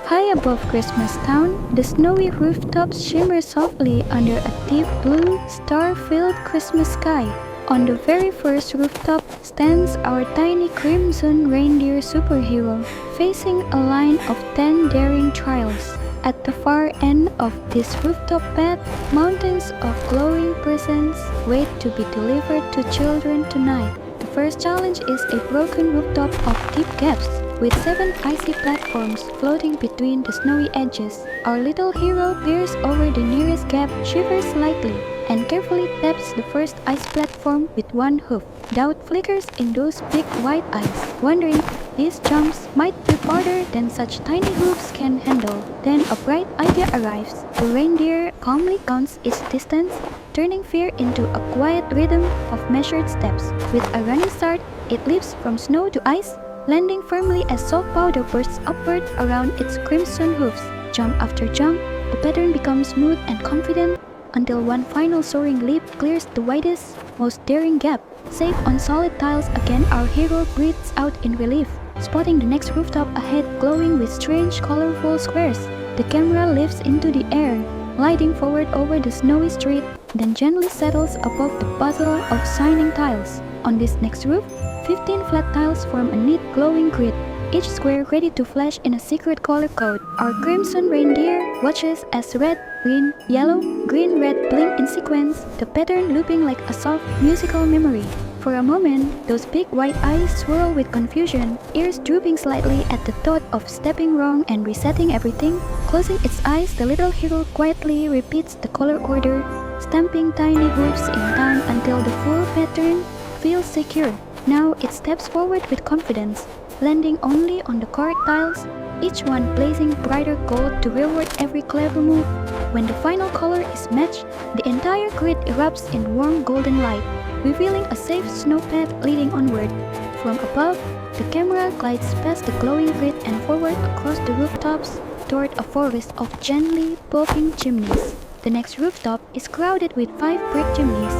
High above Christmas Town, the snowy rooftops shimmer softly under a deep blue, star-filled Christmas sky. On the very first rooftop stands our tiny crimson reindeer superhero, facing a line of 10 daring trials. At the far end of this rooftop path, mountains of glowing presents wait to be delivered to children tonight. The first challenge is a broken rooftop of deep gaps, with 7 icy platforms floating between the snowy edges. Our little hero peers over the nearest gap, shivers slightly, and carefully taps the first ice platform with one hoof. Doubt flickers in those big white eyes, wondering if these jumps might be harder than such tiny hoofs can handle. Then a bright idea arrives. The reindeer calmly counts its distance, turning fear into a quiet rhythm of measured steps. With a running start, it leaps from snow to ice, landing firmly as soft powder bursts upward around its crimson hoofs. Jump after jump, the pattern becomes smooth and confident until one final soaring leap clears the widest, most daring gap. Safe on solid tiles again, our hero breathes out in relief, spotting the next rooftop ahead glowing with strange, colorful squares. The camera lifts into the air, gliding forward over the snowy street, then gently settles above the puzzle of shining tiles. On this next roof, 15 flat tiles form a neat glowing grid, each square ready to flash in a secret color code. Our crimson reindeer watches as red, green, yellow, green, red blink in sequence, the pattern looping like a soft musical memory. For a moment, those big white eyes swirl with confusion, ears drooping slightly at the thought of stepping wrong and resetting everything. Closing its eyes, the little hero quietly repeats the color order, stamping tiny hooves in time until the full pattern feels secure. Now it steps forward with confidence, landing only on the correct tiles, each one blazing brighter gold to reward every clever move. When the final color is matched, the entire grid erupts in warm golden light, revealing a safe snow path leading onward. From above, the camera glides past the glowing grid and forward across the rooftops toward a forest of gently poking chimneys. The next rooftop is crowded with 5 brick chimneys,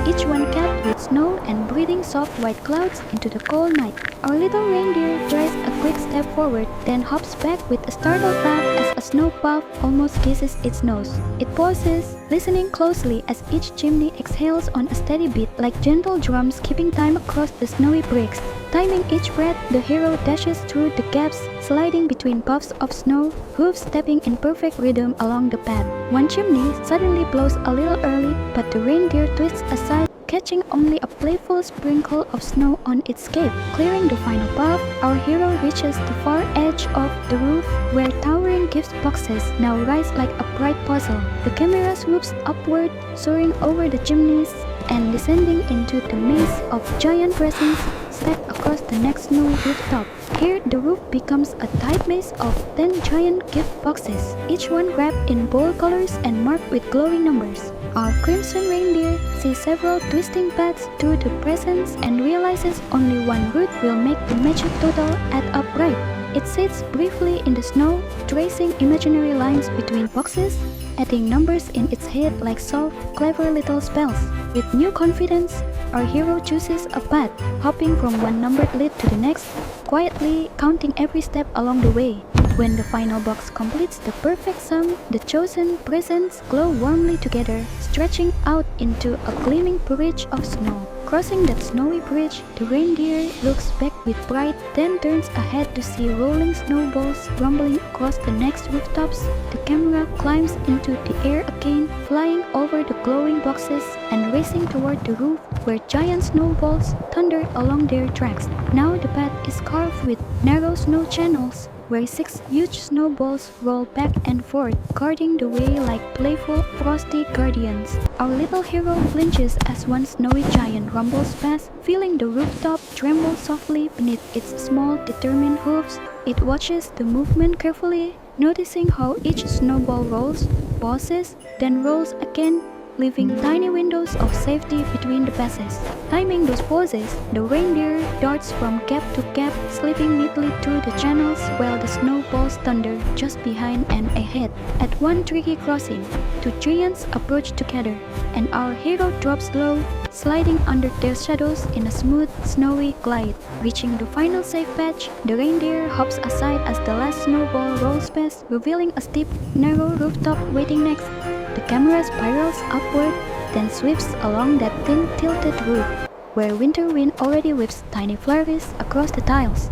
each one capped with snow and breathing soft white clouds into the cold night. Our little reindeer tries a quick step forward, then hops back with a startled laugh as a snow puff almost kisses its nose. It pauses, listening closely as each chimney exhales on a steady beat like gentle drums keeping time across the snowy bricks. Timing each breath, the hero dashes through the gaps, sliding between puffs of snow, hooves stepping in perfect rhythm along the path. One chimney suddenly blows a little early, but the reindeer twists aside, catching only a playful sprinkle of snow on its cape. Clearing the final puff, our hero reaches the far edge of the roof where towering gift boxes now rise like a bright puzzle. The camera swoops upward, soaring over the chimneys and descending into the maze of giant presents stacked across the next snow rooftop. Here, the roof becomes a tight maze of 10 giant gift boxes, each one wrapped in bold colors and marked with glowing numbers. Our crimson reindeer sees several twisting paths through the presents and realizes only one route will make the magic total add up right. It sits briefly in the snow, tracing imaginary lines between boxes, adding numbers in its head like soft, clever little spells. With new confidence, our hero chooses a path, hopping from one numbered lid to the next, quietly counting every step along the way. When the final box completes the perfect sum, the chosen presents glow warmly together, stretching out into a gleaming bridge of snow. Crossing that snowy bridge, the reindeer looks back with pride, then turns ahead to see rolling snowballs rumbling across the next rooftops. The camera climbs into the air again, flying over the glowing boxes and racing toward the roof where giant snowballs thunder along their tracks. Now the path is carved with narrow snow channels, where 6 huge snowballs roll back and forth, guarding the way like playful, frosty guardians. Our little hero flinches as one snowy giant rumbles past, feeling the rooftop tremble softly beneath its small, determined hooves. It watches the movement carefully, noticing how each snowball rolls, pauses, then rolls again, leaving tiny windows of safety between the passes. Timing those poses, the reindeer darts from gap to gap, slipping neatly through the channels while the snowballs thunder just behind and ahead. At one tricky crossing, two giants approach together, and our hero drops low, sliding under their shadows in a smooth, snowy glide. Reaching the final safe patch, the reindeer hops aside as the last snowball rolls past, revealing a steep, narrow rooftop waiting next. The camera spirals upward, then sweeps along that thin, tilted roof, where winter wind already whips tiny flurries across the tiles.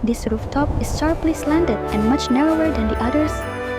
This rooftop is sharply slanted and much narrower than the others,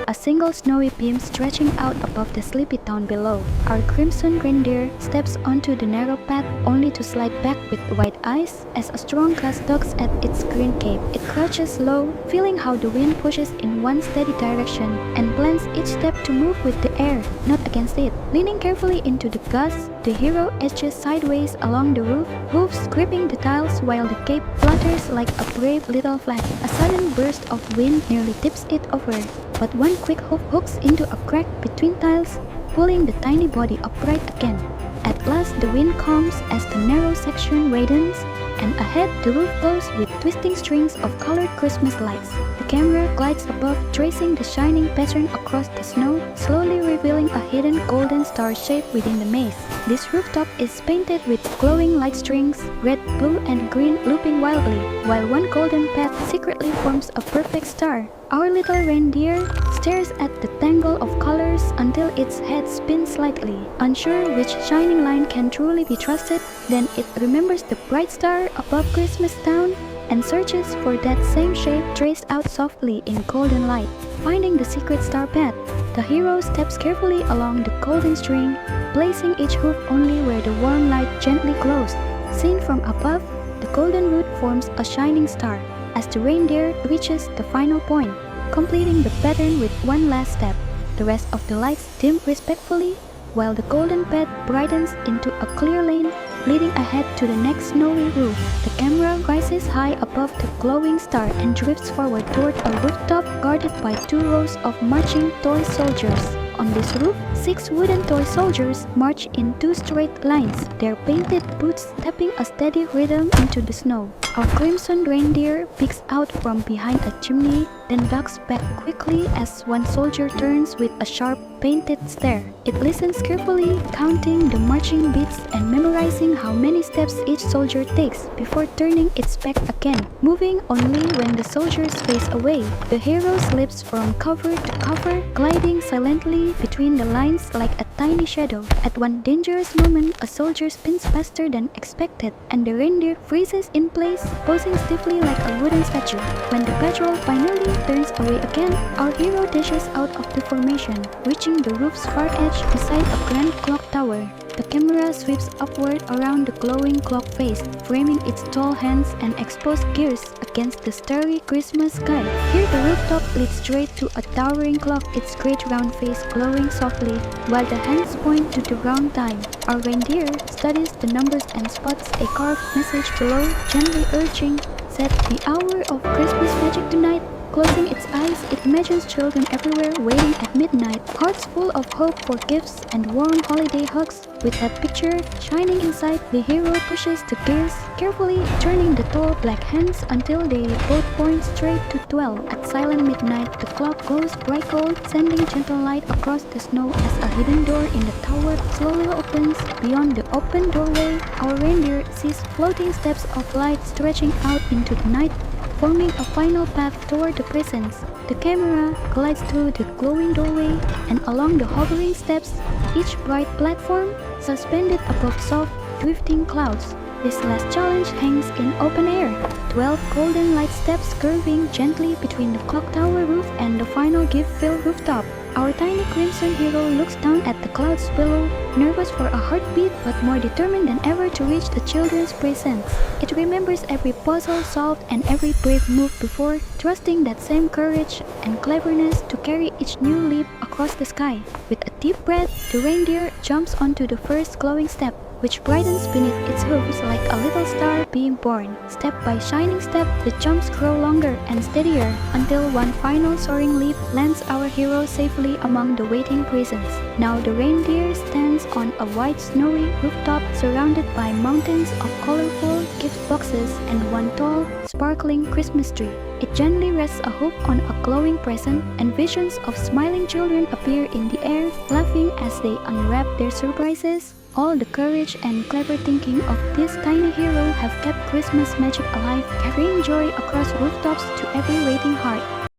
a single snowy beam stretching out above the sleepy town below. Our crimson reindeer steps onto the narrow path only to slide back with wide eyes as a strong gust tugs at its green cape. It crouches low, feeling how the wind pushes in one steady direction and plans each step to move with the air, not against it. Leaning carefully into the gust, the hero edges sideways along the roof, hoofs gripping the tiles while the cape flutters like a brave little flag. A sudden burst of wind nearly tips it over, but one quick hoof hooks into a crack between tiles, pulling the tiny body upright again. At last the wind calms as the narrow section widens, and ahead the roof glows with twisting strings of colored Christmas lights. The camera glides above, tracing the shining pattern across the snow, slowly revealing a hidden golden star shape within the maze. This rooftop is painted with glowing light strings, red, blue, and green looping wildly, while one golden path secretly forms a perfect star. Our little reindeer stares at the tangle of colors until its head spins slightly. Unsure which shining line can truly be trusted, then it remembers the bright star above Christmas Town and searches for that same shape traced out softly in golden light. Finding the secret star path, the hero steps carefully along the golden string, placing each hoof only where the warm light gently glows. Seen from above, the golden root forms a shining star as the reindeer reaches the final point, completing the pattern with one last step. The rest of the lights dim respectfully, while the golden path brightens into a clear lane leading ahead to the next snowy roof. The camera rises high above the glowing star and drifts forward toward a rooftop guarded by two rows of marching toy soldiers. On this roof, 6 wooden toy soldiers march in 2 straight lines, their painted boots tapping a steady rhythm into the snow. Our crimson reindeer peeks out from behind a chimney, then ducks back quickly as one soldier turns with a sharp, painted stare. It listens carefully, counting the marching beats and memorizing how many steps each soldier takes before turning its back again, moving only when the soldiers face away. The hero slips from cover to cover, gliding silently between the lines like a tiny shadow. At one dangerous moment, a soldier spins faster than expected, and the reindeer freezes in place, posing stiffly like a wooden statue. When the patrol finally turns away again, our hero dashes out of the formation, reaching the roof's far edge beside a grand clock tower. The camera sweeps upward around the glowing clock face, framing its tall hands and exposed gears against the starry Christmas sky. Here the rooftop leads straight to a towering clock, its great round face glowing softly, while the hands point to the round time. Our reindeer studies the numbers and spots a carved message below, gently urging, "Set the hour of Christmas magic tonight." Closing its eyes, it imagines children everywhere waiting at midnight, hearts full of hope for gifts and warm holiday hugs. With that picture shining inside, the hero pushes the gears, carefully turning the tall black hands until they both point straight to 12. At silent midnight, the clock goes bright gold, sending gentle light across the snow as a hidden door in the tower slowly opens. Beyond the open doorway, our reindeer sees floating steps of light stretching out into the night, forming a final path toward the presence. The camera glides through the glowing doorway and along the hovering steps, each bright platform suspended above soft, drifting clouds. This last challenge hangs in open air, 12 golden light steps curving gently between the clock tower roof and the final gift-filled rooftop. Our tiny crimson hero looks down at the clouds below, nervous for a heartbeat but more determined than ever to reach the children's presents. It remembers every puzzle solved and every brave move before, trusting that same courage and cleverness to carry each new leap across the sky. With a deep breath, the reindeer jumps onto the first glowing step, which brightens beneath its hooves like a little star being born. Step by shining step, the jumps grow longer and steadier until one final soaring leap lands our hero safely among the waiting presents. Now the reindeer stands on a wide snowy rooftop surrounded by mountains of colorful gift boxes and one tall, sparkling Christmas tree. It gently rests a hoop on a glowing present, and visions of smiling children appear in the air, laughing as they unwrap their surprises. All the courage and clever thinking of this tiny hero have kept Christmas magic alive, carrying joy across rooftops to every waiting heart.